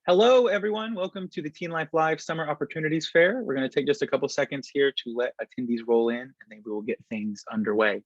Hello, everyone. Welcome to the TeenLife Live Summer Opportunities Fair. We're going to take just a couple seconds here to let attendees roll in, and then we will get things underway.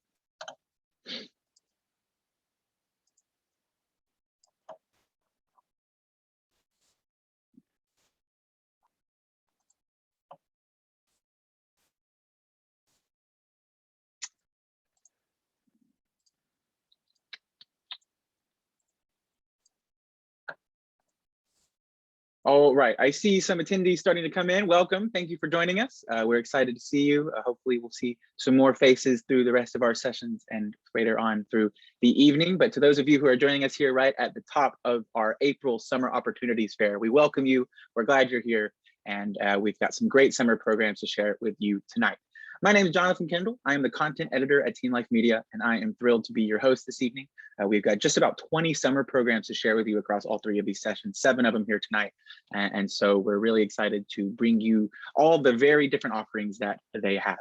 All right, I see some attendees starting to come in. Welcome, thank you for joining us. We're excited to see you. Hopefully we'll see some more faces through the rest of our sessions and later on through the evening. But to those of you who are joining us here right at the top of our April Summer Opportunities Fair, we welcome you. We're glad you're here. And we've got some great summer programs to share with you tonight. My name is Jonathan Kendall. I am the content editor at TeenLife Media, and I am thrilled to be your host this evening. We've got just about 20 summer programs to share with you across all three of these sessions, 7 of them here tonight. And so we're really excited to bring you all the very different offerings that they have.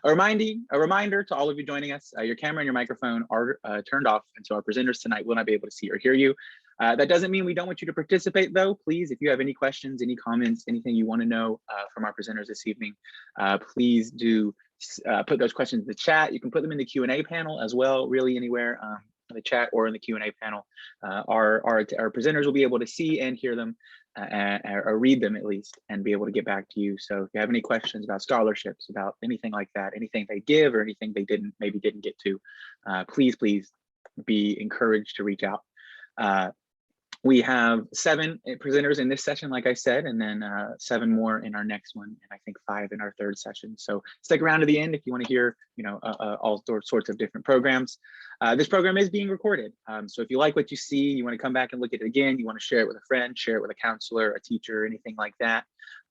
A reminder to all of you joining us, your camera and your microphone are turned off, and so our presenters tonight will not be able to see or hear you. That doesn't mean we don't want you to participate, though. Please, if you have any questions, any comments, anything you want to know from our presenters this evening, please do put those questions in the chat. You can put them in the Q&A panel as well, really anywhere in the chat or in the Q&A panel. Our presenters will be able to see and hear them, or read them at least, and be able to get back to you. So if you have any questions about scholarships, about anything like that, anything they give or anything they maybe didn't get to, please be encouraged to reach out. We have 7 presenters in this session, like I said, and then 7 more in our next one, and I think 5 in our third session. So stick around to the end if you want to hear, all sorts of different programs. This program is being recorded, so if you like what you see, you want to come back and look at it again, you want to share it with a friend, share it with a counselor, a teacher, anything like that.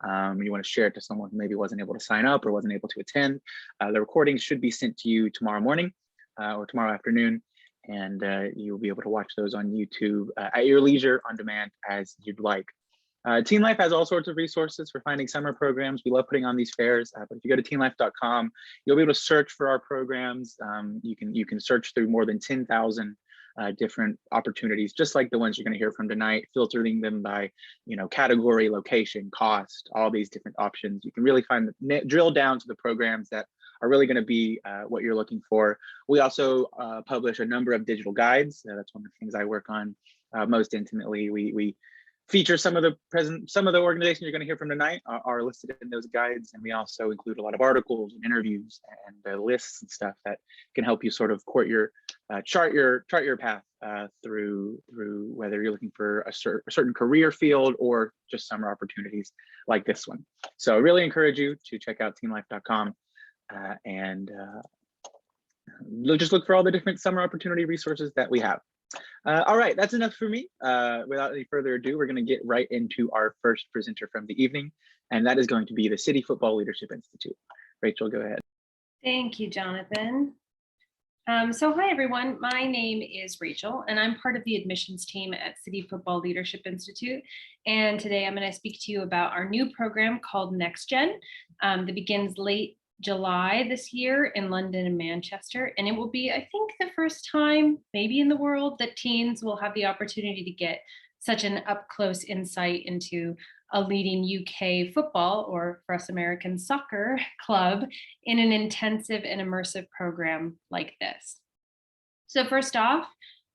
You want to share it to someone who maybe wasn't able to sign up or wasn't able to attend. The recording should be sent to you tomorrow morning or tomorrow afternoon. And you'll be able to watch those on YouTube at your leisure on demand as you'd like. TeenLife has all sorts of resources for finding summer programs. We love putting on these fairs, but if you go to teenlife.com, you'll be able to search for our programs. You can search through more than 10,000 different opportunities, just like the ones you're going to hear from tonight, filtering them by category, location, cost, all these different options. You can really drill down to the programs that are really going to be what you're looking for. We also publish a number of digital guides. That's one of the things I work on most intimately. We feature some of the organizations you're going to hear from tonight are listed in those guides, and we also include a lot of articles and interviews and lists and stuff that can help you sort of chart your path through whether you're looking for a certain career field or just summer opportunities like this one. So I really encourage you to check out teenlife.com. And just look for all the different summer opportunity resources that we have. All right, that's enough for me. Without any further ado, we're going to get right into our first presenter from the evening, and that is going to be the City Football Leadership Institute. Rachel, go ahead. Thank you, Jonathan. So hi, everyone. My name is Rachel, and I'm part of the admissions team at City Football Leadership Institute. And today I'm going to speak to you about our new program called Next Gen that begins late July this year in London and Manchester. And it will be, I think, the first time maybe in the world that teens will have the opportunity to get such an up-close insight into a leading UK football, or for us Americans, soccer club in an intensive and immersive program like this. So first off,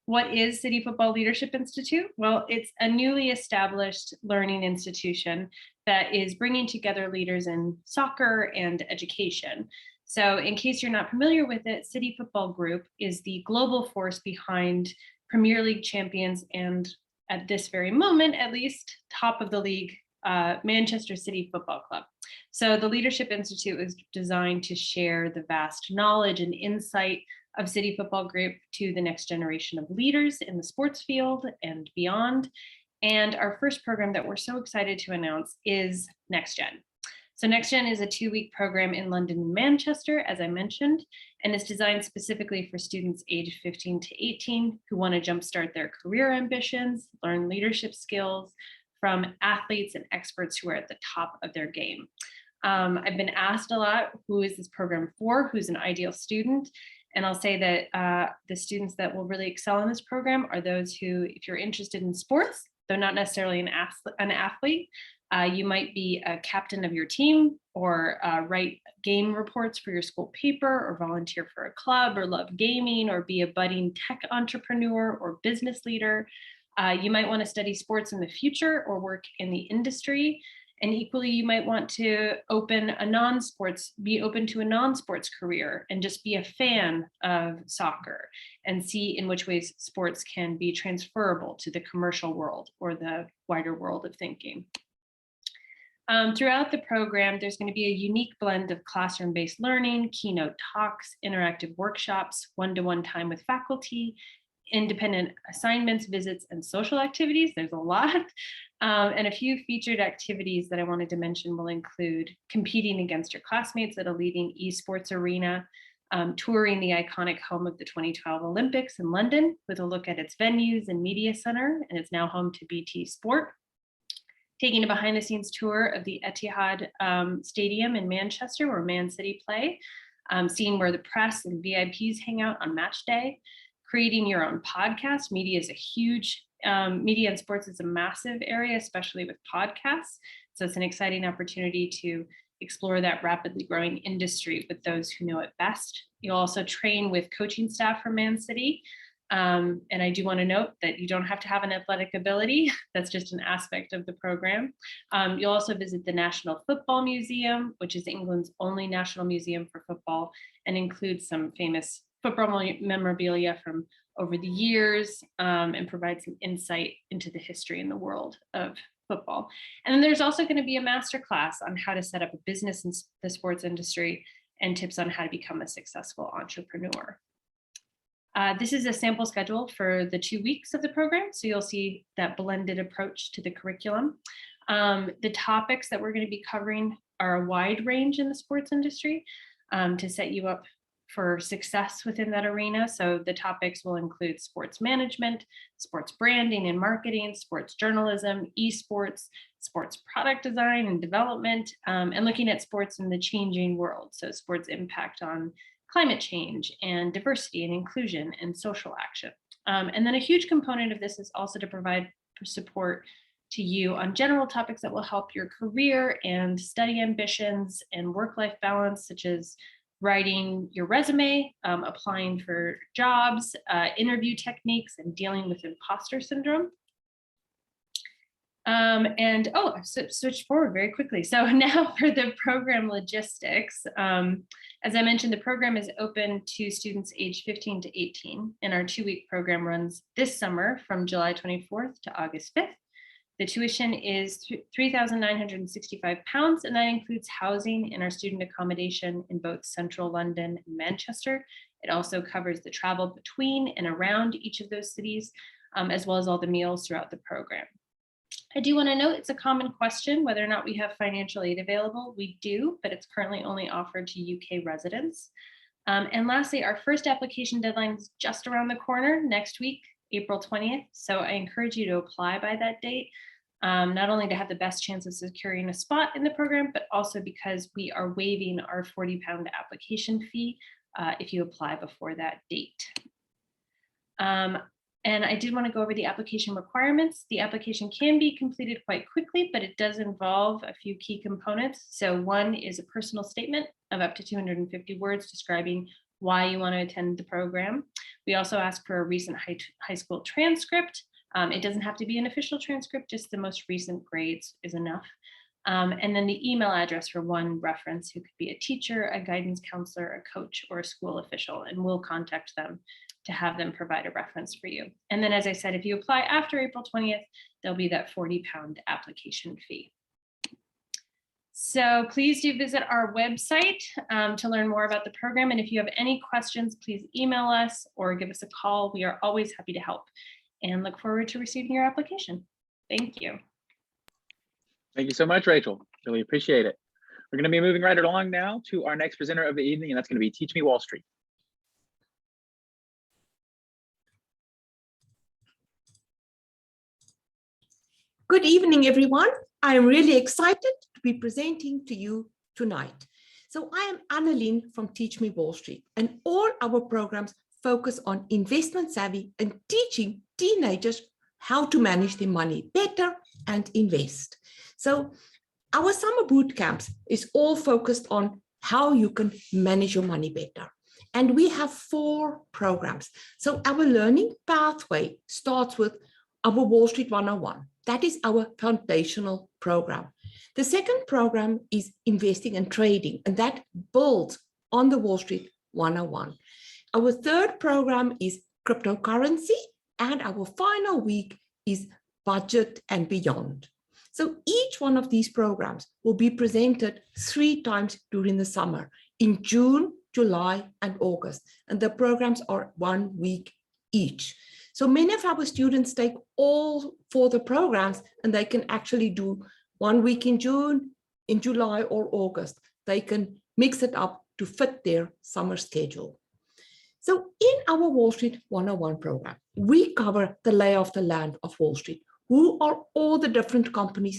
what is City Football Leadership Institute? Well, it's a newly established learning institution that is bringing together leaders in soccer and education. So in case you're not familiar with it, City Football Group is the global force behind Premier League champions and, at this very moment at least, top of the league, Manchester City Football Club. So the Leadership Institute is designed to share the vast knowledge and insight of City Football Group to the next generation of leaders in the sports field and beyond. And our first program that we're so excited to announce is Next Gen. So Next Gen is a 2-week program in London and Manchester, as I mentioned, and it's designed specifically for students aged 15 to 18 who want to jumpstart their career ambitions, learn leadership skills from athletes and experts who are at the top of their game. I've been asked a lot, who is this program for? Who's an ideal student? And I'll say that the students that will really excel in this program are those who, if you're interested in sports, though not necessarily an athlete. You might be a captain of your team, or write game reports for your school paper, or volunteer for a club, or love gaming, or be a budding tech entrepreneur or business leader. You might want to study sports in the future or work in the industry. And equally, you might want to be open to a non-sports career and just be a fan of soccer and see in which ways sports can be transferable to the commercial world or the wider world of thinking. Throughout the program, there's going to be a unique blend of classroom-based learning, keynote talks, interactive workshops, one-to-one time with faculty, independent assignments, visits, and social activities. There's a lot. And a few featured activities that I wanted to mention will include competing against your classmates at a leading esports arena, touring the iconic home of the 2012 Olympics in London with a look at its venues and media center, and it's now home to BT Sport, taking a behind the scenes tour of the Etihad Stadium in Manchester, where Man City play, seeing where the press and VIPs hang out on match day, creating your own podcast. Media and sports is a massive area, especially with podcasts. So it's an exciting opportunity to explore that rapidly growing industry with those who know it best. You'll also train with coaching staff from Man City. And I do want to note that you don't have to have an athletic ability. That's just an aspect of the program. You'll also visit the National Football Museum, which is England's only national museum for football, and includes some famous football memorabilia from over the years, and provide some insight into the history and the world of football. And then there's also going to be a master class on how to set up a business in the sports industry and tips on how to become a successful entrepreneur. This is a sample schedule for the 2 weeks of the program, so you'll see that blended approach to the curriculum. The topics that we're going to be covering are a wide range in the sports industry to set you up for success within that arena. So the topics will include sports management, sports branding and marketing, sports journalism, esports, sports product design and development, and looking at sports in the changing world. So sports impact on climate change and diversity and inclusion and social action. And then a huge component of this is also to provide support to you on general topics that will help your career and study ambitions and work-life balance, such as writing your resume, applying for jobs, interview techniques, and dealing with imposter syndrome. I've switched forward very quickly. So now for the program logistics. As I mentioned, the program is open to students aged 15 to 18, and our 2-week program runs this summer from July 24th to August 5th. The tuition is £3,965, and that includes housing in our student accommodation in both central London and Manchester. It also covers the travel between and around each of those cities, as well as all the meals throughout the program. I do want to note it's a common question whether or not we have financial aid available. We do, but it's currently only offered to UK residents. And lastly, our first application deadline is just around the corner next week, April 20th. So I encourage you to apply by that date, not only to have the best chance of securing a spot in the program, but also because we are waiving our £40 application fee if you apply before that date. And I did want to go over the application requirements. The application can be completed quite quickly, but it does involve a few key components. So one is a personal statement of up to 250 words describing why you want to attend the program. We also ask for a recent high school transcript. It doesn't have to be an official transcript, just the most recent grades is enough. And then the email address for one reference, who could be a teacher, a guidance counselor, a coach, or a school official, and we'll contact them to have them provide a reference for you. And then, as I said, if you apply after April 20th, there'll be that £40 application fee. So please do visit our website to learn more about the program. And if you have any questions, please email us or give us a call. We are always happy to help and look forward to receiving your application. Thank you. Thank you so much, Rachel. Really appreciate it. We're going to be moving right along now to our next presenter of the evening, and that's going to be Teach Me Wall Street. Good evening, everyone. I am really excited to be presenting to you tonight. So I am Annalyn from Teach Me Wall Street, and all our programs focus on investment savvy and teaching teenagers how to manage their money better and invest. So our summer boot camps is all focused on how you can manage your money better. And we have 4 programs. So our learning pathway starts with our Wall Street 101. That is our foundational program. The second program is investing and trading, and that builds on the Wall Street 101. Our third program is cryptocurrency, and our final week is budget and beyond. So each one of these programs will be presented 3 times during the summer, in June, July, and August. And the programs are 1 week each. So many of our students take all 4 the programs, and they can actually do 1 week in June, in July, or August. They can mix it up to fit their summer schedule. So in our Wall Street 101 program, we cover the lay of the land of Wall Street. Who are all the different companies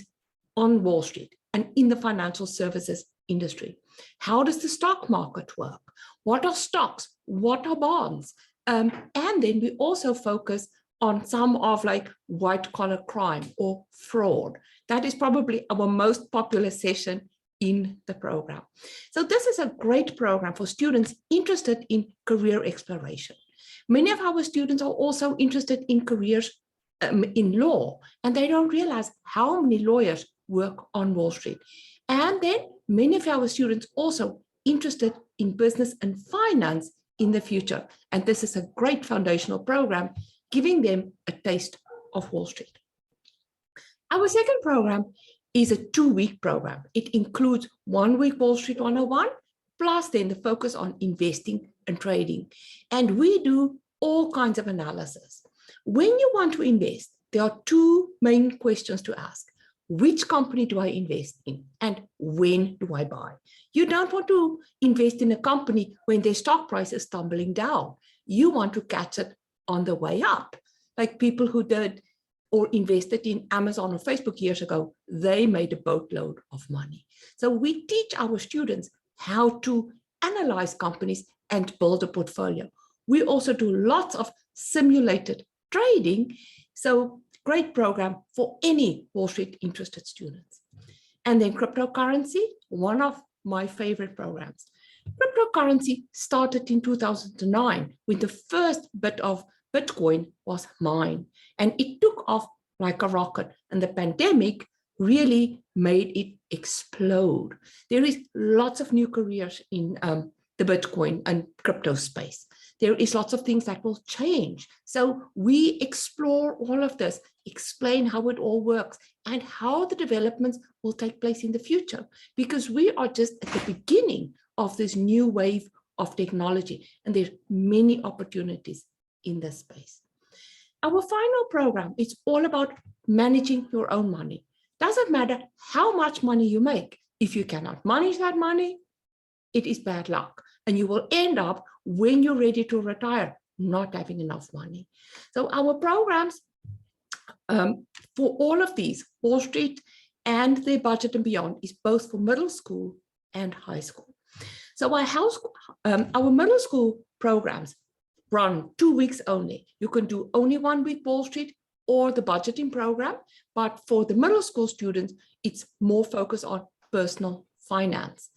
on Wall Street and in the financial services industry? How does the stock market work? What are stocks? What are bonds? And then we also focus on some of like white collar crime or fraud. That is probably our most popular session in the program. So this is a great program for students interested in career exploration. Many of our students are also interested in careers in law, and they don't realize how many lawyers work on Wall Street. And then many of our students also interested in business and finance in the future. And this is a great foundational program, giving them a taste of Wall Street. Our second program is a 2-week program. It includes 1 week Wall Street 101, plus then the focus on investing and trading. And we do all kinds of analysis. When you want to invest, there are 2 main questions to ask. Which company do I invest in, and when do I buy? You don't want to invest in a company when their stock price is tumbling down. You want to catch it on the way up. Like people who did or invested in Amazon or Facebook years ago, they made a boatload of money. So we teach our students how to analyze companies and build a portfolio. We also do lots of simulated trading. So great program for any Wall Street interested students. And then cryptocurrency, one of my favorite programs. Cryptocurrency started in 2009 when the first bit of Bitcoin was mined, and it took off like a rocket, and the pandemic really made it explode. There is lots of new careers in the Bitcoin and crypto space. There is lots of things that will change. So we explore all of this, explain how it all works and how the developments will take place in the future, because we are just at the beginning of this new wave of technology, and there's many opportunities in this space. Our final program is all about managing your own money. Doesn't matter how much money you make. If you cannot manage that money, it is bad luck. And you will end up, when you're ready to retire, not having enough money. So our programs for all of these, Wall Street and the budget and beyond, is both for middle school and high school. So our middle school programs run 2 weeks only. You can do only 1 week Wall Street or the budgeting program, but for the middle school students, it's more focused on personal finance.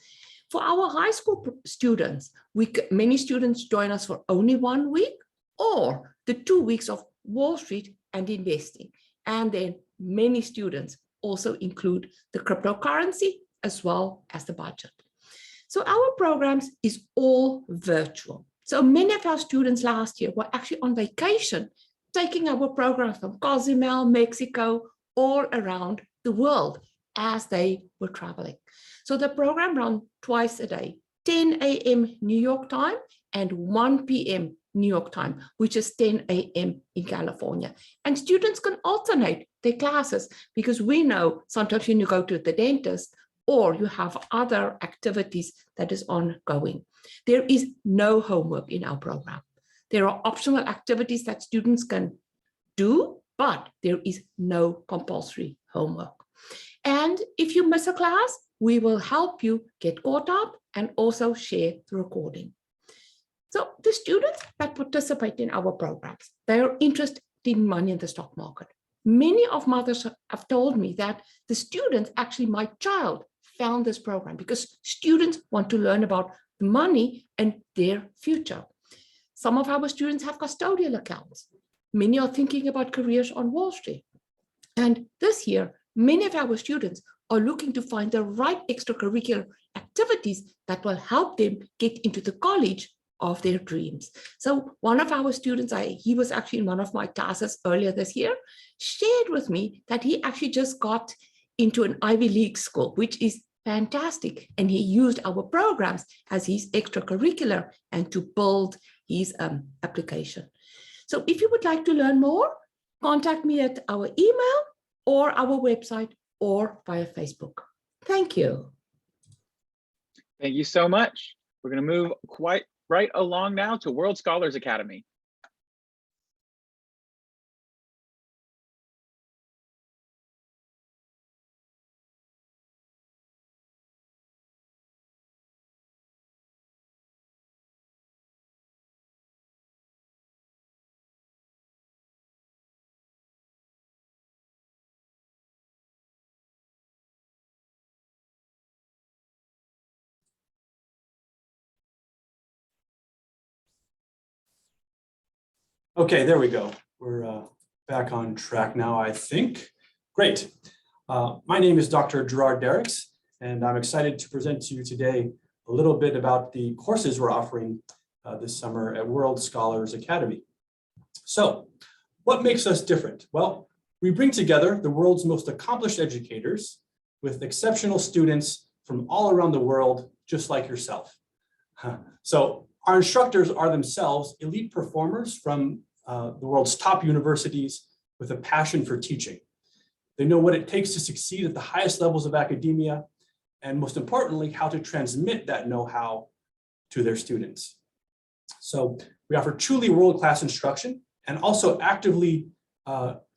For our high school students, many students join us for only 1 week or the 2 weeks of Wall Street and investing. And then many students also include the cryptocurrency as well as the budget. So our programs is all virtual. So many of our students last year were actually on vacation, taking our programs from Cozumel, Mexico, all around the world as they were traveling. So the program runs twice a day, 10 a.m. New York time and 1 p.m. New York time, which is 10 a.m. in California. And students can alternate their classes, because we know sometimes when you go to the dentist or you have other activities that is ongoing. There is no homework in our program. There are optional activities that students can do, but there is no compulsory homework. And if you miss a class, we will help you get caught up and also share the recording. So the students that participate in our programs, they are interested in money in the stock market. many of mothers have told me that the students, actually my child, found this program because students want to learn about money and their future. Some of our students have custodial accounts. Many are thinking about careers on Wall Street. And this year, many of our students are looking to find the right extracurricular activities that will help them get into the college of their dreams. So one of our students, he was actually in one of my classes earlier this year, shared with me that he actually just got into an Ivy League school, which is fantastic. And he used our programs as his extracurricular and to build his application. So if you would like to learn more, contact me at our email or our website or via Facebook. Thank you. Thank you so much. We're going to move quite right along now to World Scholars Academy. Okay, there we go. We're back on track now, I think. Great. My name is Dr. Gerard Derricks, and I'm excited to present to you today a little bit about the courses we're offering this summer at World Scholars Academy. So, what makes us different? Well, we bring together the world's most accomplished educators with exceptional students from all around the world, just like yourself. So, our instructors are themselves elite performers from the world's top universities with a passion for teaching. They know what it takes to succeed at the highest levels of academia, and most importantly, how to transmit that know-how to their students. So we offer truly world-class instruction and also actively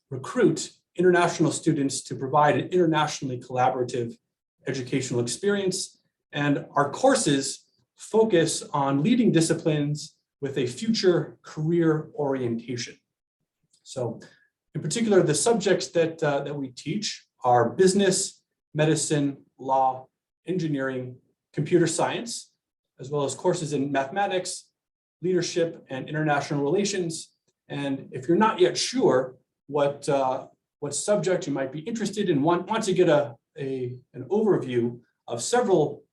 recruit international students to provide an internationally collaborative educational experience. And our courses focus on leading disciplines with a future career orientation. So in particular, the subjects that we teach are business, medicine, law, engineering, computer science, as well as courses in mathematics, leadership, and international relations. And if you're not yet sure what subject you might be interested in, want to get an overview of several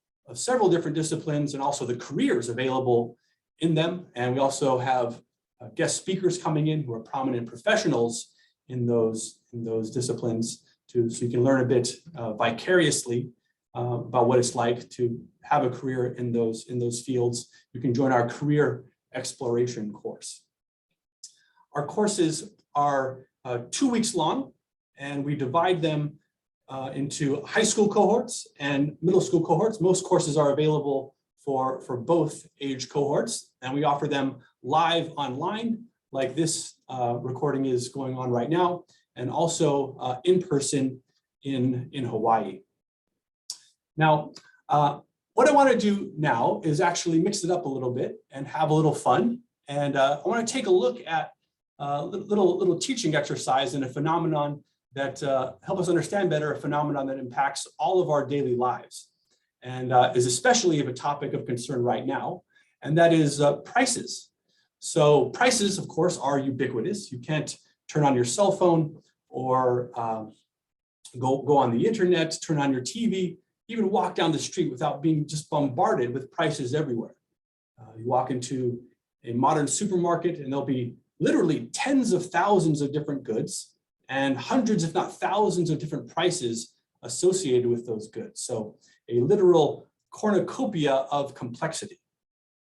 different disciplines and also the careers available in them. And we also have guest speakers coming in who are prominent professionals in those disciplines so you can learn a bit vicariously about what it's like to have a career in those fields. You can join our career exploration course. Our courses are 2 weeks long, and we divide them into high school cohorts and middle school cohorts. Most courses are available for both age cohorts, and we offer them live online, like this recording is going on right now, and also in person in Hawaii. Now, what I want to do now is actually mix it up a little bit and have a little fun. And I want to take a look at a little teaching exercise and a phenomenon that help us understand better, a phenomenon that impacts all of our daily lives and is especially of a topic of concern right now, and that is prices. So prices, of course, are ubiquitous. You can't turn on your cell phone or go on the internet, turn on your TV, even walk down the street without being just bombarded with prices everywhere. You walk into a modern supermarket and there'll be literally tens of thousands of different goods and hundreds, if not thousands, of different prices associated with those goods. So a literal cornucopia of complexity.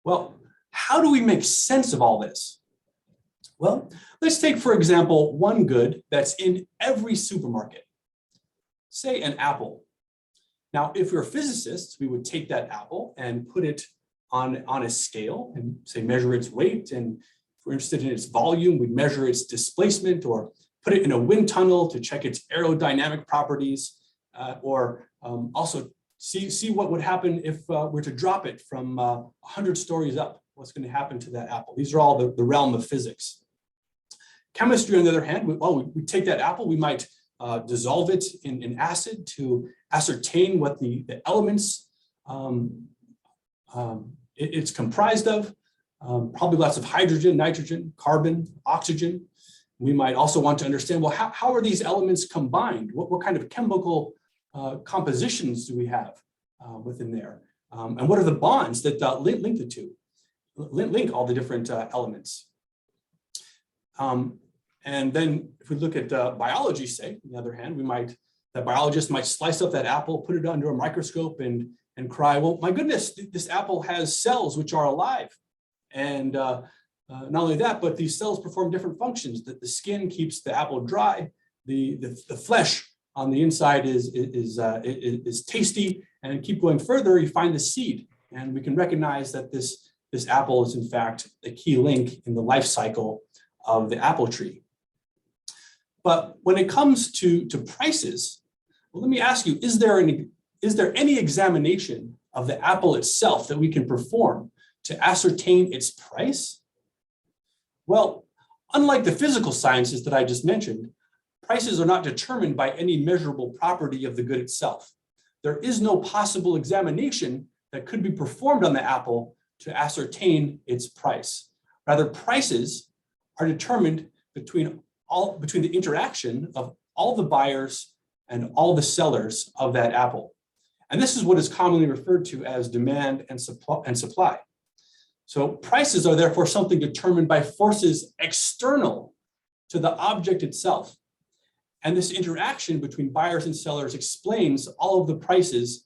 Well, how do we make sense of all this? Well, let's take, for example, one good that's in every supermarket, say an apple. Now, if we're physicists, we would take that apple and put it on a scale and say measure its weight. And if we're interested in its volume, we'd measure its displacement or put it in a wind tunnel to check its aerodynamic properties, or also see what would happen if we're to drop it from 100 stories up. What's going to happen to that apple? These are all the realm of physics. Chemistry, on the other hand, we take that apple, we might dissolve it in acid to ascertain what the elements it's comprised of, probably lots of hydrogen, nitrogen, carbon, oxygen. We might also want to understand, well, how are these elements combined? What kind of chemical compositions do we have within there? And what are the bonds that link the two, link all the different elements? And then if we look at biology, say, on the other hand, the biologist might slice up that apple, put it under a microscope and cry, well, my goodness, this apple has cells which are alive. And not only that, but these cells perform different functions. That the skin keeps the apple dry, the flesh on the inside is tasty, and keep going further, you find the seed. And we can recognize that this apple is in fact a key link in the life cycle of the apple tree. But when it comes to prices, well, let me ask you, is there any examination of the apple itself that we can perform to ascertain its price? Well, unlike the physical sciences that I just mentioned, prices are not determined by any measurable property of the good itself. There is no possible examination that could be performed on the apple to ascertain its price. Rather, prices are determined between the interaction of all the buyers and all the sellers of that apple. And this is what is commonly referred to as demand and supply. So prices are therefore something determined by forces external to the object itself. And this interaction between buyers and sellers explains all of the prices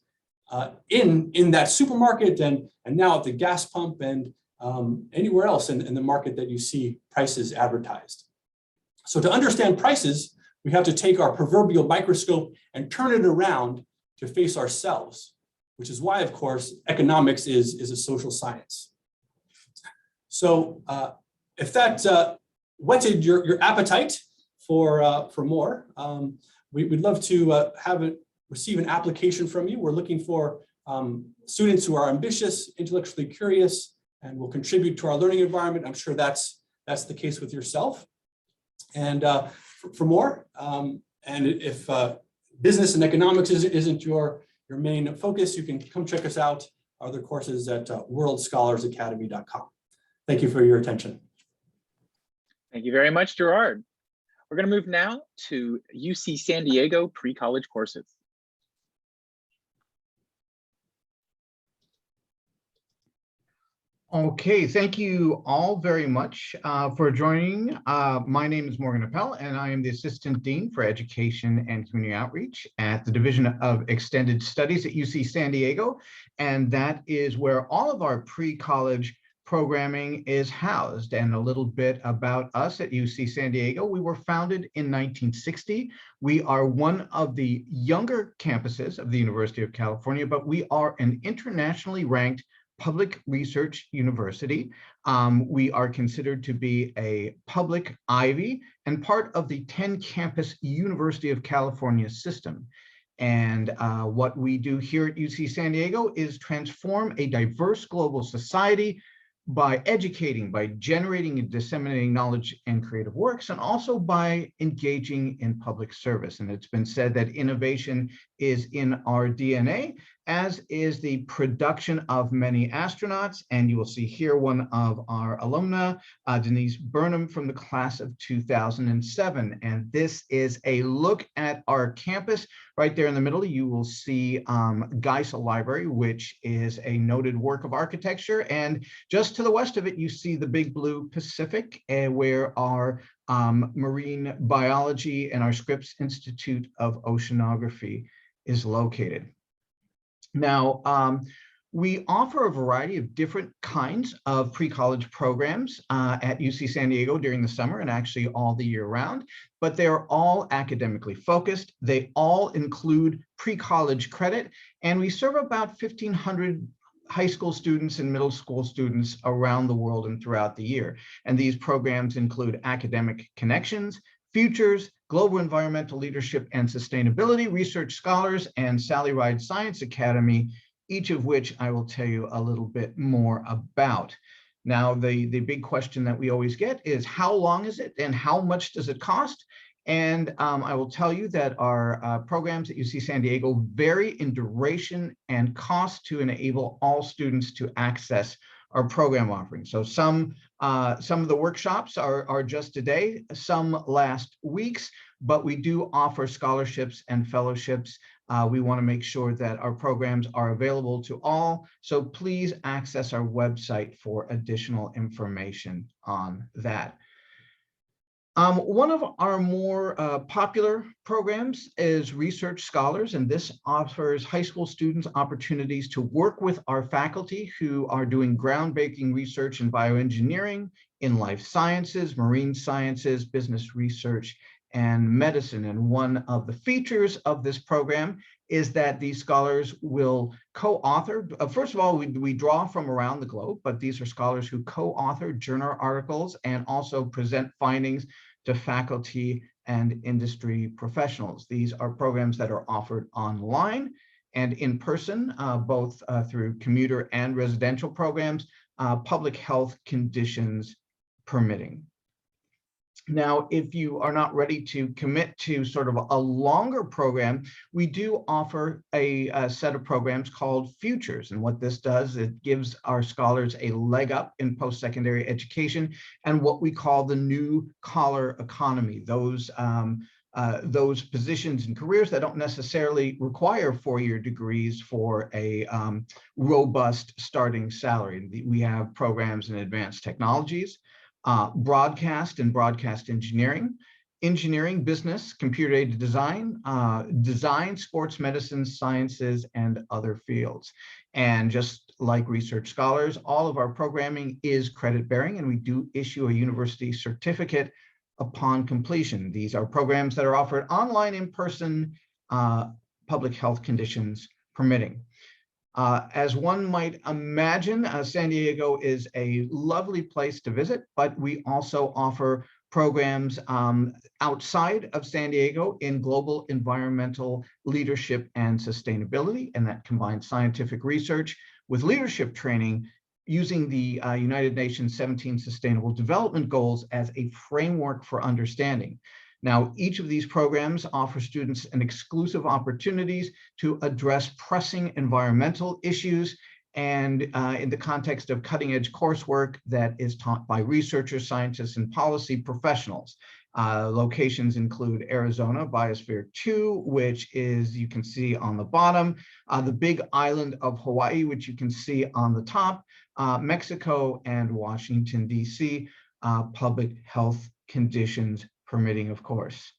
in that supermarket and now at the gas pump and anywhere else in the market that you see prices advertised. So to understand prices, we have to take our proverbial microscope and turn it around to face ourselves, which is why, of course, economics is a social science. So if that whetted your appetite for more, we'd love to receive an application from you. We're looking for students who are ambitious, intellectually curious, and will contribute to our learning environment. I'm sure that's the case with yourself. And for more, and if business and economics isn't your main focus, you can come check us out, our other courses at worldscholarsacademy.com. Thank you for your attention. Thank you very much, Gerard. We're going to move now to UC San Diego pre-college courses. Okay, thank you all very much for joining. My name is Morgan Appel, and I am the Assistant Dean for Education and Community Outreach at the Division of Extended Studies at UC San Diego, and that is where all of our pre-college programming is housed. And a little bit about us at UC San Diego. We were founded in 1960. We are one of the younger campuses of the University of California, but we are an internationally ranked public research university. We are considered to be a public Ivy and part of the 10-campus University of California system. And what we do here at UC San Diego is transform a diverse global society by educating, by generating and disseminating knowledge and creative works, and also by engaging in public service. And it's been said that innovation is in our DNA, as is the production of many astronauts. And you will see here one of our alumna, Denise Burnham, from the class of 2007. And this is a look at our campus. Right there in the middle, you will see Geisel Library, which is a noted work of architecture. And just to the west of it, you see the big blue Pacific, where our marine biology and our Scripps Institute of Oceanography is located. Now, we offer a variety of different kinds of pre-college programs at UC San Diego during the summer and actually all the year round, but they're all academically focused. They all include pre-college credit, and we serve about 1,500 high school students and middle school students around the world and throughout the year. And these programs include Academic Connections, Futures, Global Environmental Leadership and Sustainability, Research Scholars, and Sally Ride Science Academy, each of which I will tell you a little bit more about. Now, the big question that we always get is how long is it and how much does it cost? And I will tell you that our programs at UC San Diego vary in duration and cost to enable all students to access our program offerings. So some of the workshops are just a day, some last weeks, but we do offer scholarships and fellowships. We want to make sure that our programs are available to all. So please access our website for additional information on that. One of our more popular programs is Research Scholars, and this offers high school students opportunities to work with our faculty who are doing groundbreaking research in bioengineering, in life sciences, marine sciences, business research, and medicine. And one of the features of this program is that these scholars will co-author. First of all, we draw from around the globe, but these are scholars who co-author journal articles and also present findings to faculty and industry professionals. These are programs that are offered online and in person, both through commuter and residential programs, public health conditions permitting. Now, if you are not ready to commit to sort of a longer program, we do offer a set of programs called Futures. And what this does, it gives our scholars a leg up in post-secondary education and what we call the new collar economy, those positions and careers that don't necessarily require four-year degrees for a robust starting salary. We have programs in advanced technologies, broadcast and broadcast engineering, business, computer-aided design, design, sports medicine, sciences, and other fields. And just like Research Scholars, all of our programming is credit-bearing, and we do issue a university certificate upon completion. These are programs that are offered online, in person, public health conditions permitting. As one might imagine, San Diego is a lovely place to visit, but we also offer programs outside of San Diego in global environmental leadership and sustainability, and that combines scientific research with leadership training using the United Nations 17 Sustainable Development Goals as a framework for understanding. Now, each of these programs offer students an exclusive opportunities to address pressing environmental issues and in the context of cutting-edge coursework that is taught by researchers, scientists, and policy professionals. Locations include Arizona, Biosphere 2, which is, you can see on the bottom, the big island of Hawaii, which you can see on the top, Mexico, and Washington, D.C., public health conditions permitting, of course.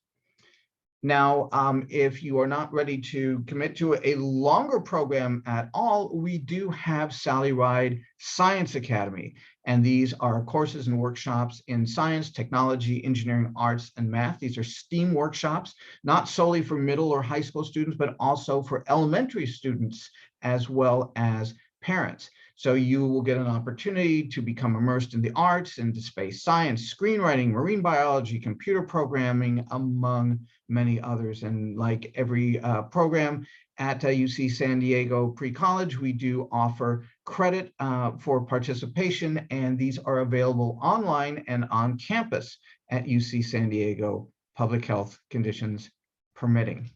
Now, if you are not ready to commit to a longer program at all, we do have Sally Ride Science Academy. And these are courses and workshops in science, technology, engineering, arts, and math. These are STEAM workshops, not solely for middle or high school students, but also for elementary students as well as parents. So you will get an opportunity to become immersed in the arts, into space science, screenwriting, marine biology, computer programming, among many others. And like every program at UC San Diego Pre-College, we do offer credit for participation, and these are available online and on campus at UC San Diego, public health conditions permitting.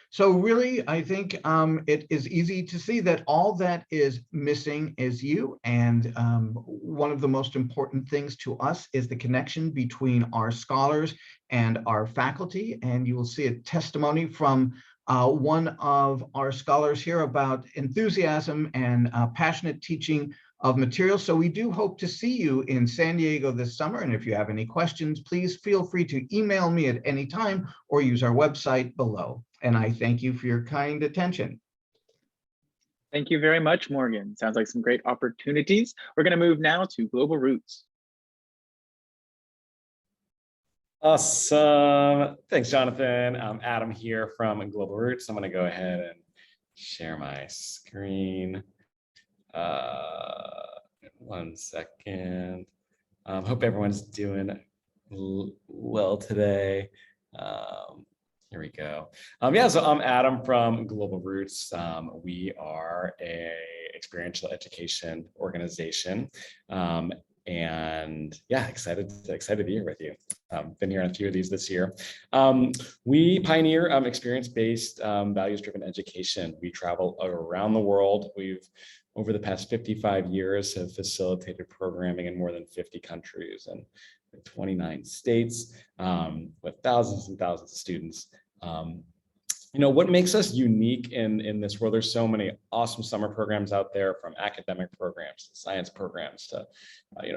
So really, I think it is easy to see that all that is missing is you. And one of the most important things to us is the connection between our scholars and our faculty. And you will see a testimony from one of our scholars here about enthusiasm and passionate teaching of materials. So we do hope to see you in San Diego this summer. And if you have any questions, please feel free to email me at any time or use our website below. And I thank you for your kind attention. Thank you very much, Morgan. Sounds like some great opportunities. We're going to move now to Global Roots. Awesome. Thanks, Jonathan. I'm Adam here from Global Roots. I'm going to go ahead and share my screen. 1 second. Hope everyone's doing well today. Here we go. Yeah, so I'm Adam from Global Roots. We are a experiential education organization. And yeah, excited to be here with you. Been here on a few of these this year. We pioneer experience-based, values-driven education. We travel around the world. We've, over the past 55 years, have facilitated programming in more than 50 countries and 29 states, with thousands and thousands of students. What makes us unique in this world? There's so many awesome summer programs out there, from academic programs to science programs to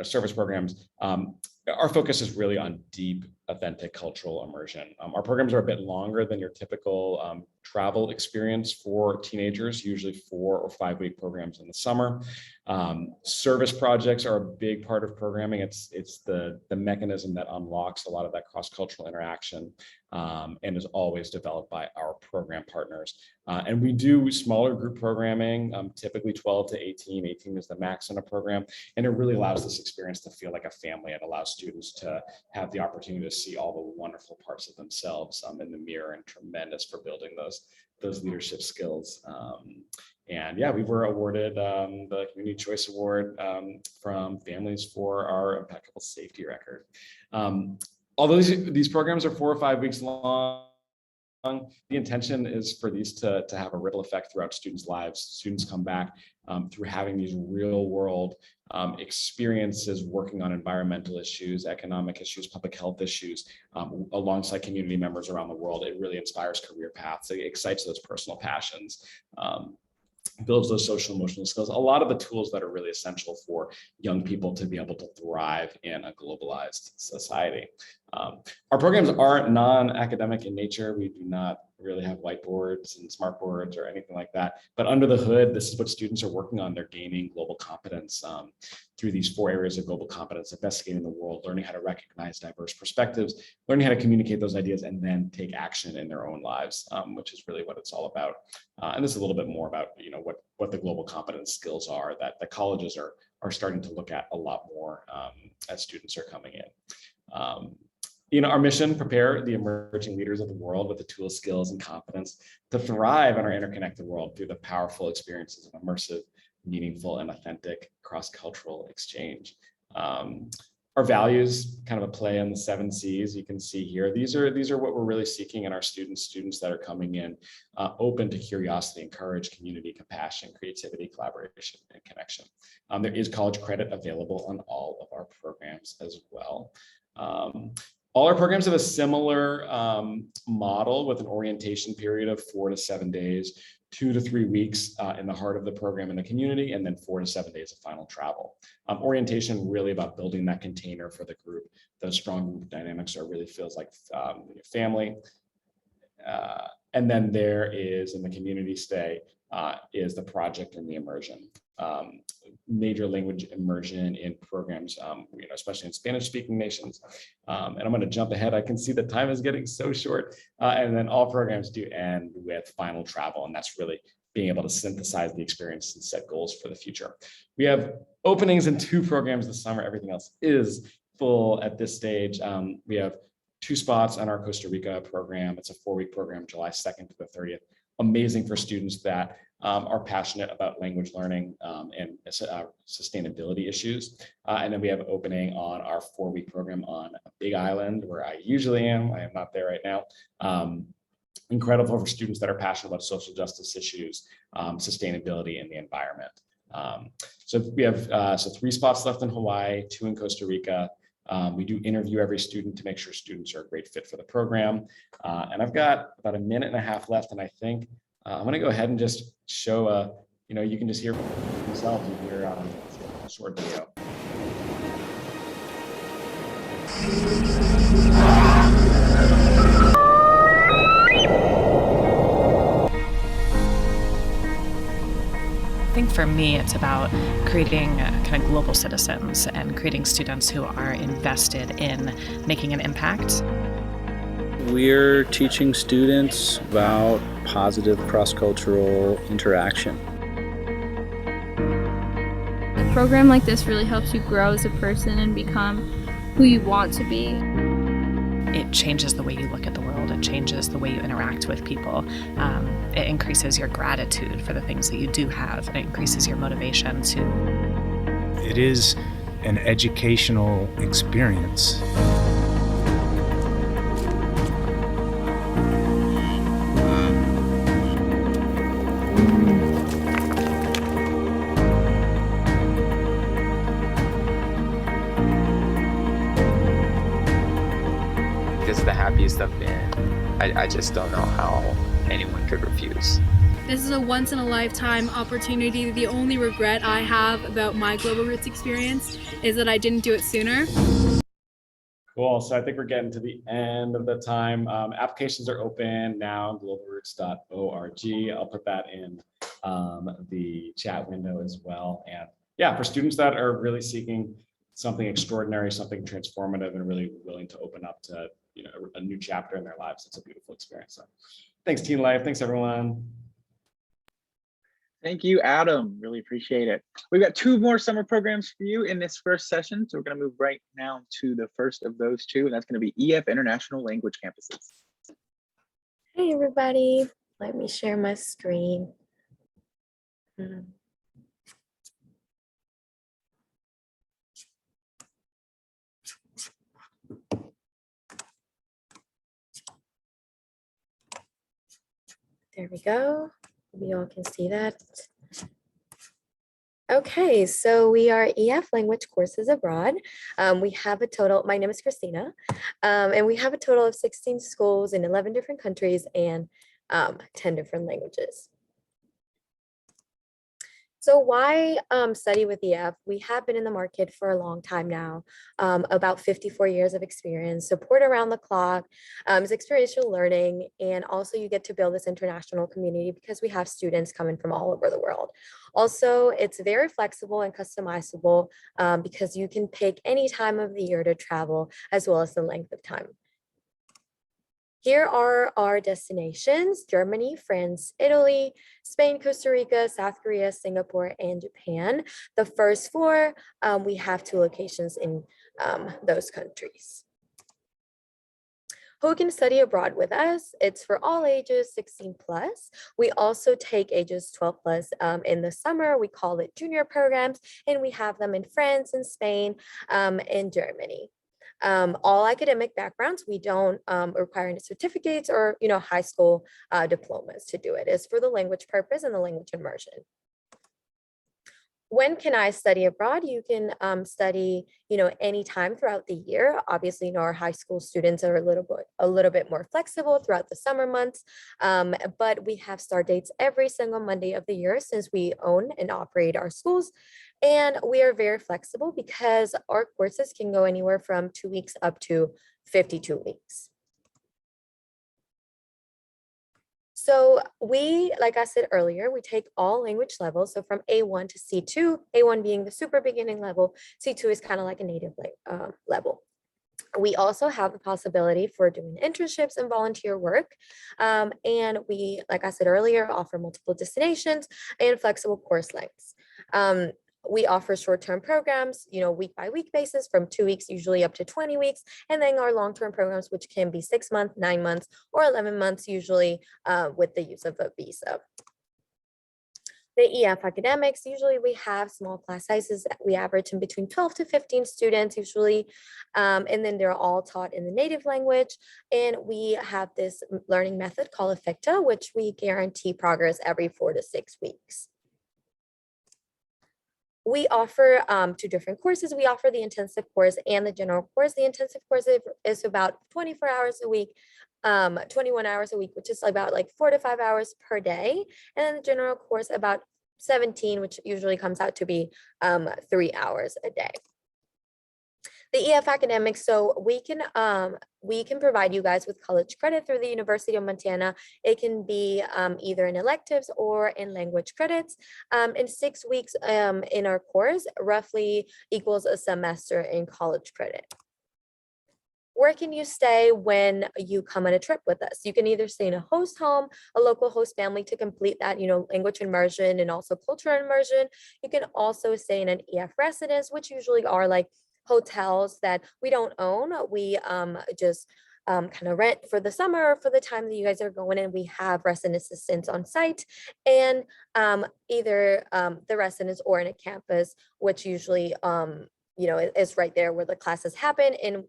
service programs. Our focus is really on deep, authentic cultural immersion. Our programs are a bit longer than your typical travel experience for teenagers, usually 4 or 5 week programs in the summer. Service projects are a big part of programming. It's the mechanism that unlocks a lot of that cross-cultural interaction, and is always developed by our program partners. And we do smaller group programming, typically 12 to 18. 18 is the max in a program. And it really allows this experience to feel like a family. It allows students to have the opportunity to see all the wonderful parts of themselves in the mirror, and tremendous for building those leadership skills. And yeah, we were awarded the Community Choice Award from Families for our impeccable safety record. Although these programs are 4 or 5 weeks long, the intention is for these to have a ripple effect throughout students' lives. Students come back through having these real world experiences working on environmental issues, economic issues, public health issues, alongside community members around the world. It really inspires career paths. It excites those personal passions. Builds those social emotional skills, a lot of the tools that are really essential for young people to be able to thrive in a globalized society. Our programs are non-academic in nature. We do not really have whiteboards and smart boards or anything like that. But under the hood, this is what students are working on. They're gaining global competence through these 4 areas of global competence: investigating the world, learning how to recognize diverse perspectives, learning how to communicate those ideas, and then take action in their own lives, which is really what it's all about. And this is a little bit more about what the global competence skills are that the colleges are starting to look at a lot more as students are coming in. Our mission: prepare the emerging leaders of the world with the tools, skills, and competence to thrive in our interconnected world through the powerful experiences of immersive, meaningful, and authentic cross-cultural exchange. Our values, kind of a play on the 7 C's you can see here. These are what we're really seeking in our students that are coming in, open to curiosity, courage, community, compassion, creativity, collaboration, and connection. There is college credit available on all of our programs as well. All our programs have a similar model, with an orientation period of 4 to 7 days, 2 to 3 weeks in the heart of the program in the community, and then 4 to 7 days of final travel. Orientation really about building that container for the group. Those strong group dynamics really feels like family. And then there is, in the community stay, is the project and the immersion. Major language immersion in programs, especially in Spanish-speaking nations. And I'm going to jump ahead. I can see the time is getting so short. And then all programs do end with final travel, and that's really being able to synthesize the experience and set goals for the future. We have openings in 2 programs this summer. Everything else is full at this stage. We have 2 spots on our Costa Rica program. It's a 4-week program, July 2nd to the 30th. Amazing for students that are passionate about language learning and sustainability issues. And then we have an opening on our 4-week program on Big Island, where I usually am. I am not there right now. Incredible for students that are passionate about social justice issues, sustainability, and the environment. So we have 3 spots left in Hawaii, 2 in Costa Rica. We do interview every student to make sure students are a great fit for the program. And I've got about 1.5 minutes left, and I think I'm going to go ahead and just show you can just hear for yourself and hear a short video. I think for me, it's about creating kind of global citizens and creating students who are invested in making an impact. We're teaching students about positive cross-cultural interaction. A program like this really helps you grow as a person and become who you want to be. It changes the way you look at the world. It changes the way you interact with people. It increases your gratitude for the things that you do have, and it increases your motivation to. It is an educational experience. This is the happiest I've been. I just don't know how anyone could refuse. This is a once-in-a-lifetime opportunity. The only regret I have about my Global Roots experience is that I didn't do it sooner. Cool. So I think we're getting to the end of the time. Applications are open now, globalroots.org. I'll put that in the chat window as well. And yeah, for students that are really seeking something extraordinary, something transformative, and really willing to open up to a new chapter in their lives, it's a beautiful experience. So thanks, TeenLife. Thanks, everyone. Thank you, Adam. Really appreciate it. We've got 2 more summer programs for you in this first session. So we're going to move right now to the first of those 2, and that's going to be EF International Language Campuses. Hey, everybody. Let me share my screen. There we go. We all can see that. Okay, so we are EF Language Courses Abroad. We have a total, my name is Christina, and we have a total of 16 schools in 11 different countries and 10 different languages. So why study with EF? We have been in the market for a long time now, about 54 years of experience, support around the clock, it's experiential learning, and also you get to build this international community because we have students coming from all over the world. Also, it's very flexible and customizable because you can pick any time of the year to travel as well as the length of time. Here are our destinations: Germany, France, Italy, Spain, Costa Rica, South Korea, Singapore, and Japan. The first 4, we have 2 locations in those countries. Who can study abroad with us? It's for all ages 16 plus. We also take ages 12 plus in the summer. We call it junior programs, and we have them in France and Spain and Germany. All academic backgrounds, we don't require any certificates or high school diplomas to do it. It's for the language purpose and the language immersion. When can I study abroad? You can study, anytime throughout the year. Obviously, our high school students are a little bit more flexible throughout the summer months, but we have start dates every single Monday of the year since we own and operate our schools. And we are very flexible because our courses can go anywhere from 2 weeks up to 52 weeks. So we, like I said earlier, we take all language levels. So from A1 to C2, A1 being the super beginning level, C2 is kind of like a native level. We also have the possibility for doing internships and volunteer work. And we, like I said earlier, offer multiple destinations and flexible course lengths. We offer short-term programs, week by week basis from 2 weeks, usually up to 20 weeks. And then our long-term programs, which can be 6 months, 9 months, or 11 months, usually with the use of a visa. The EF academics, usually we have small class sizes. We average in between 12 to 15 students usually. And then they're all taught in the native language. And we have this learning method called Effecta, which we guarantee progress every 4 to 6 weeks. We offer 2 different courses. We offer the intensive course and the general course. The intensive course is about 24 hours a week, 21 hours a week, which is about like 4 to 5 hours per day. And then the general course about 17, which usually comes out to be 3 hours a day. The EF academics, so we can provide you guys with college credit through the University of Montana. It can be either in electives or in language credits. In 6 weeks in our course roughly equals a semester in college credit. Where can you stay when you come on a trip with us? You can either stay in a host home, a local host family to complete that, language immersion and also cultural immersion. You can also stay in an EF residence, which usually are like hotels that we don't own. We just kind of rent for the summer or for the time that you guys are going in. We have resident assistants on site, and either the residence or in a campus, which usually is right there where the classes happen. And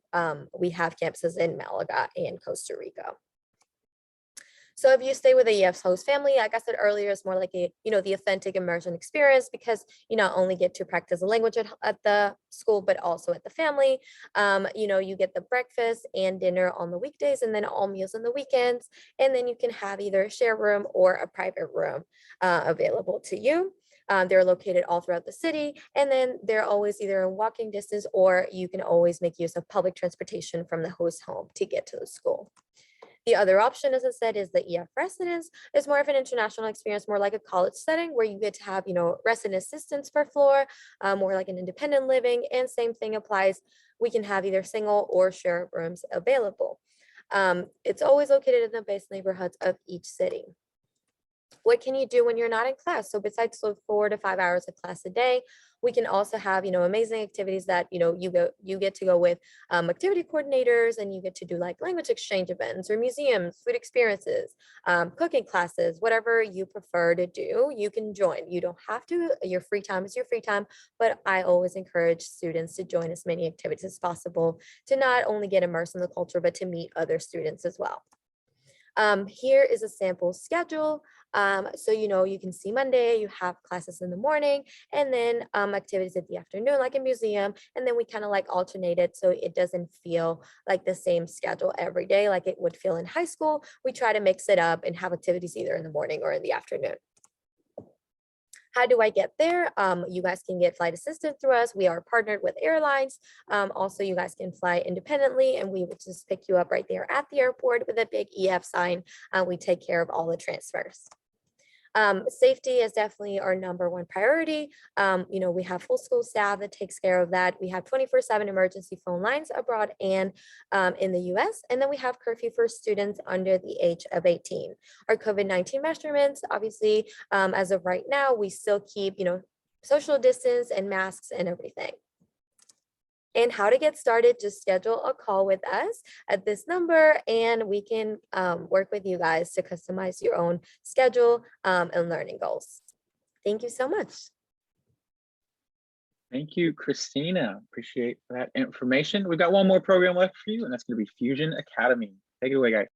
we have campuses in Malaga and Costa Rica. So if you stay with a EF's host family, like I said earlier, it's more like the authentic immersion experience, because you not only get to practice the language at the school, but also at the family. You get the breakfast and dinner on the weekdays, and then all meals on the weekends. And then you can have either a share room or a private room available to you. They're located all throughout the city, and then they're always either in walking distance, or you can always make use of public transportation from the host home to get to the school. The other option, as I said, is the EF residence. It's more of an international experience, more like a college setting, where you get to have, resident assistants per floor, more like an independent living. And same thing applies. We can have either single or share rooms available. It's always located in the base neighborhoods of each city. What can you do when you're not in class? So besides 4 to 5 hours of class a day, we can also have, amazing activities that, you get to go with activity coordinators, and you get to do like language exchange events or museums, food experiences, cooking classes, whatever you prefer to do, you can join. You don't have to, your free time is your free time, but I always encourage students to join as many activities as possible to not only get immersed in the culture, but to meet other students as well. Here is a sample schedule. So, you can see Monday, you have classes in the morning, and then activities at the afternoon, like a museum. And then we kind of like alternate it, so it doesn't feel like the same schedule every day, like it would feel in high school. We try to mix it up and have activities either in the morning or in the afternoon. How do I get there? You guys can get flight assistance through us. We are partnered with airlines. Also, you guys can fly independently, and we would just pick you up right there at the airport with a big EF sign. We take care of all the transfers. Safety is definitely our #1 priority. We have full school staff that takes care of that. We have 24/7 emergency phone lines abroad and in the US. And then we have curfew for students under the age of 18. Our COVID-19 measurements, obviously, as of right now, we still keep, social distance and masks and everything. And how to get started, just schedule a call with us at this number, and we can work with you guys to customize your own schedule and learning goals. Thank you so much. Thank you, Christina. Appreciate that information. We've got one more program left for you, and that's going to be Fusion Academy. Take it away, guys.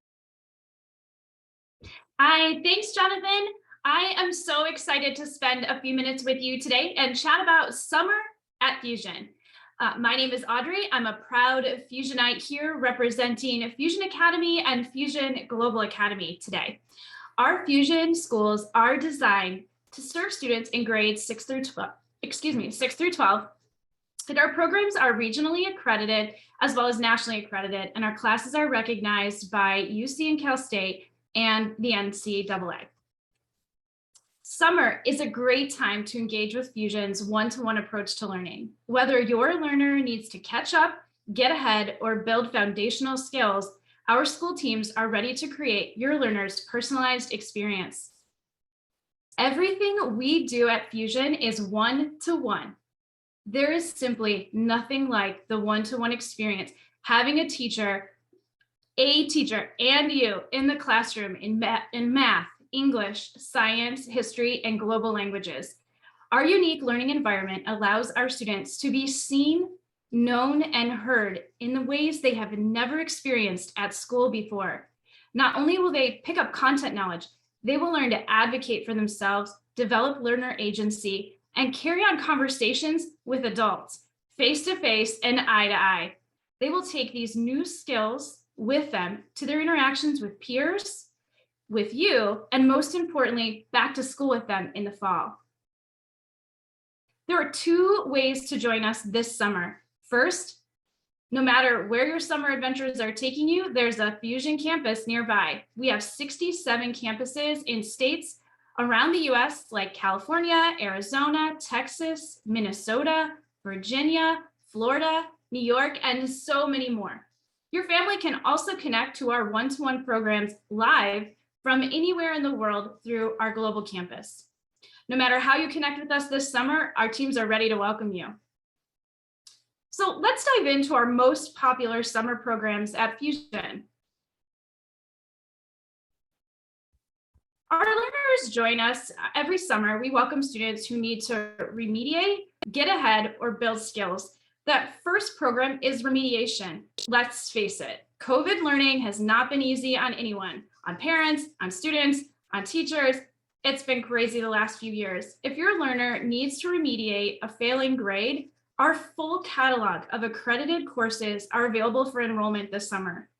Hi, thanks, Jonathan. I am so excited to spend a few minutes with you today and chat about summer at Fusion. My name is Audrey. I'm a proud Fusionite here representing Fusion Academy and Fusion Global Academy today. Our Fusion schools are designed to serve students in grades 6 through 12, and our programs are regionally accredited as well as nationally accredited, and our classes are recognized by UC and Cal State and the NCAA. Summer is a great time to engage with Fusion's one-to-one approach to learning. Whether your learner needs to catch up, get ahead, or build foundational skills, our school teams are ready to create your learner's personalized experience. Everything we do at Fusion is one-to-one. There is simply nothing like the one-to-one experience, having a teacher and you in the classroom in math, English, science, history, and global languages. Our unique learning environment allows our students to be seen, known, and heard in the ways they have never experienced at school before. Not only will they pick up content knowledge, they will learn to advocate for themselves, develop learner agency, and carry on conversations with adults, face-to-face and eye-to-eye. They will take these new skills with them to their interactions with peers, with you, and most importantly, back to school with them in the fall. There are 2 ways to join us this summer. First, no matter where your summer adventures are taking you, there's a Fusion campus nearby. We have 67 campuses in states around the US like California, Arizona, Texas, Minnesota, Virginia, Florida, New York, and so many more. Your family can also connect to our one-to-one programs live from anywhere in the world through our global campus. No matter how you connect with us this summer, our teams are ready to welcome you. So let's dive into our most popular summer programs at Fusion. Our learners join us every summer. We welcome students who need to remediate, get ahead, or build skills. That first program is remediation. Let's face it, COVID learning has not been easy on anyone, on parents, on students, on teachers. It's been crazy the last few years. If your learner needs to remediate a failing grade, our full catalog of accredited courses are available for enrollment this summer.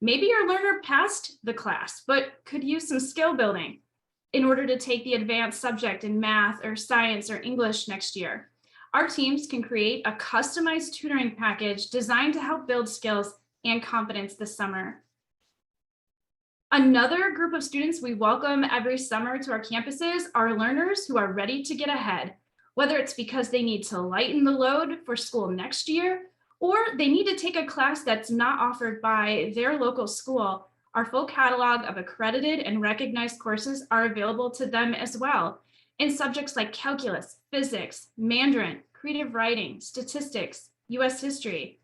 Maybe your learner passed the class, but could use some skill building in order to take the advanced subject in math or science or English next year. Our teams can create a customized tutoring package designed to help build skills and confidence this summer. Another group of students we welcome every summer to our campuses are learners who are ready to get ahead, whether it's because they need to lighten the load for school next year, or they need to take a class that's not offered by their local school. Our full catalog of accredited and recognized courses are available to them as well in subjects like calculus, physics, Mandarin, creative writing, statistics, US history.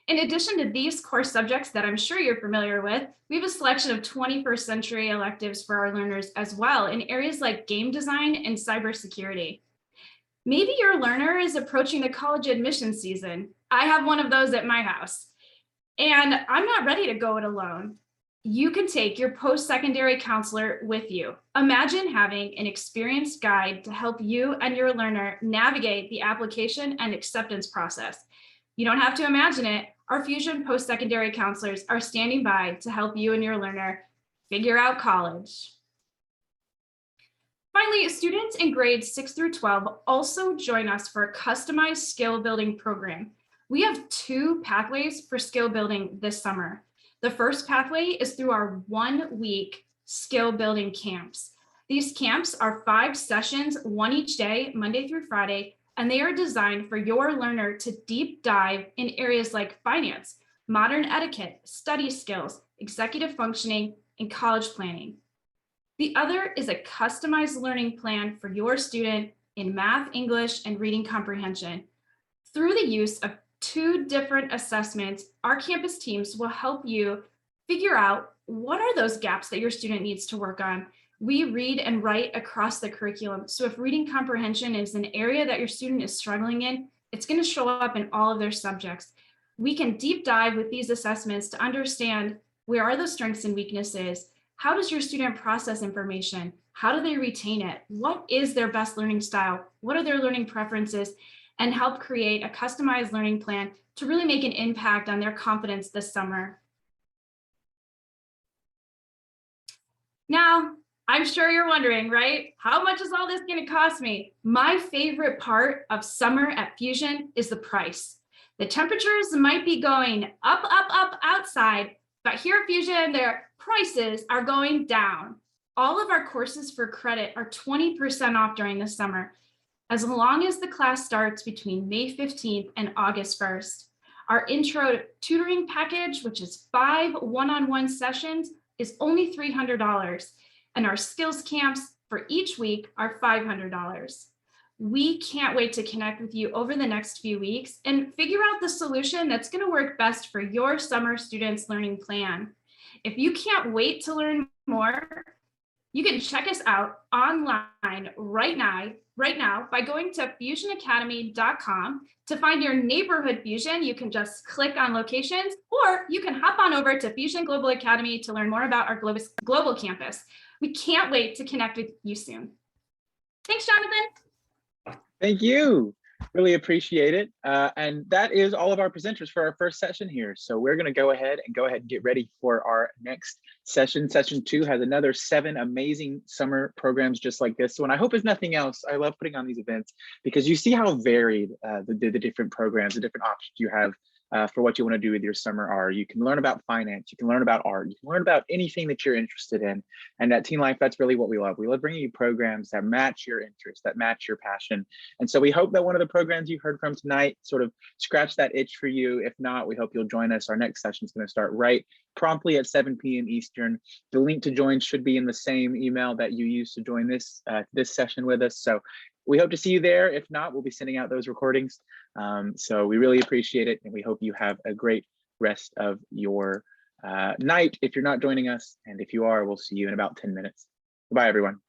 In addition to these core subjects that I'm sure you're familiar with, we have a selection of 21st century electives for our learners as well in areas like game design and cybersecurity. Maybe your learner is approaching the college admission season. I have one of those at my house, and I'm not ready to go it alone. You can take your post-secondary counselor with you. Imagine having an experienced guide to help you and your learner navigate the application and acceptance process. You don't have to imagine it. Our Fusion post-secondary counselors are standing by to help you and your learner figure out college. Finally, students in grades 6 through 12 also join us for a customized skill building program. We have 2 pathways for skill building this summer. The first pathway is through our 1-week skill building camps. These camps are 5 sessions, 1 each day, Monday through Friday, and they are designed for your learner to deep dive in areas like finance, modern etiquette, study skills, executive functioning, and college planning. The other is a customized learning plan for your student in math, English, and reading comprehension. Through the use of 2 different assessments, our campus teams will help you figure out what are those gaps that your student needs to work on. We read and write across the curriculum. So if reading comprehension is an area that your student is struggling in, it's going to show up in all of their subjects. We can deep dive with these assessments to understand where are those strengths and weaknesses. How does your student process information? How do they retain it? What is their best learning style? What are their learning preferences? And help create a customized learning plan to really make an impact on their confidence this summer. Now, I'm sure you're wondering, right? How much is all this going to cost me? My favorite part of summer at Fusion is the price. The temperatures might be going up, up, up outside, but here at Fusion, their prices are going down. All of our courses for credit are 20% off during the summer, as long as the class starts between May 15th and August 1st. Our intro tutoring package, which is 5 one-on-one sessions, is only $300. And our skills camps for each week are $500. We can't wait to connect with you over the next few weeks and figure out the solution that's going to work best for your summer students' learning plan. If you can't wait to learn more, you can check us out online right now by going to fusionacademy.com. To find your neighborhood Fusion, you can just click on locations, or you can hop on over to Fusion Global Academy to learn more about our global campus. We can't wait to connect with you soon. Thanks, Jonathan. Thank you. Really appreciate it. And that is all of our presenters for our first session here. So we're going to go ahead and get ready for our next session. Session 2 has another 7 amazing summer programs just like this one. I hope, if nothing else, I love putting on these events because you see how varied the different programs, the different options you have for what you want to do with your summer are. You can learn about finance, you can learn about art, you can learn about anything that you're interested in. And at TeenLife, that's really what we love. We love bringing you programs that match your interests, that match your passion. And so we hope that one of the programs you heard from tonight sort of scratched that itch for you. If not, we hope you'll join us. Our next session is going to start right promptly at 7 p.m. Eastern. The link to join should be in the same email that you used to join this session with us. So we hope to see you there. If not, we'll be sending out those recordings. So we really appreciate it, and we hope you have a great rest of your night if you're not joining us. And if you are, we'll see you in about 10 minutes. Goodbye, everyone.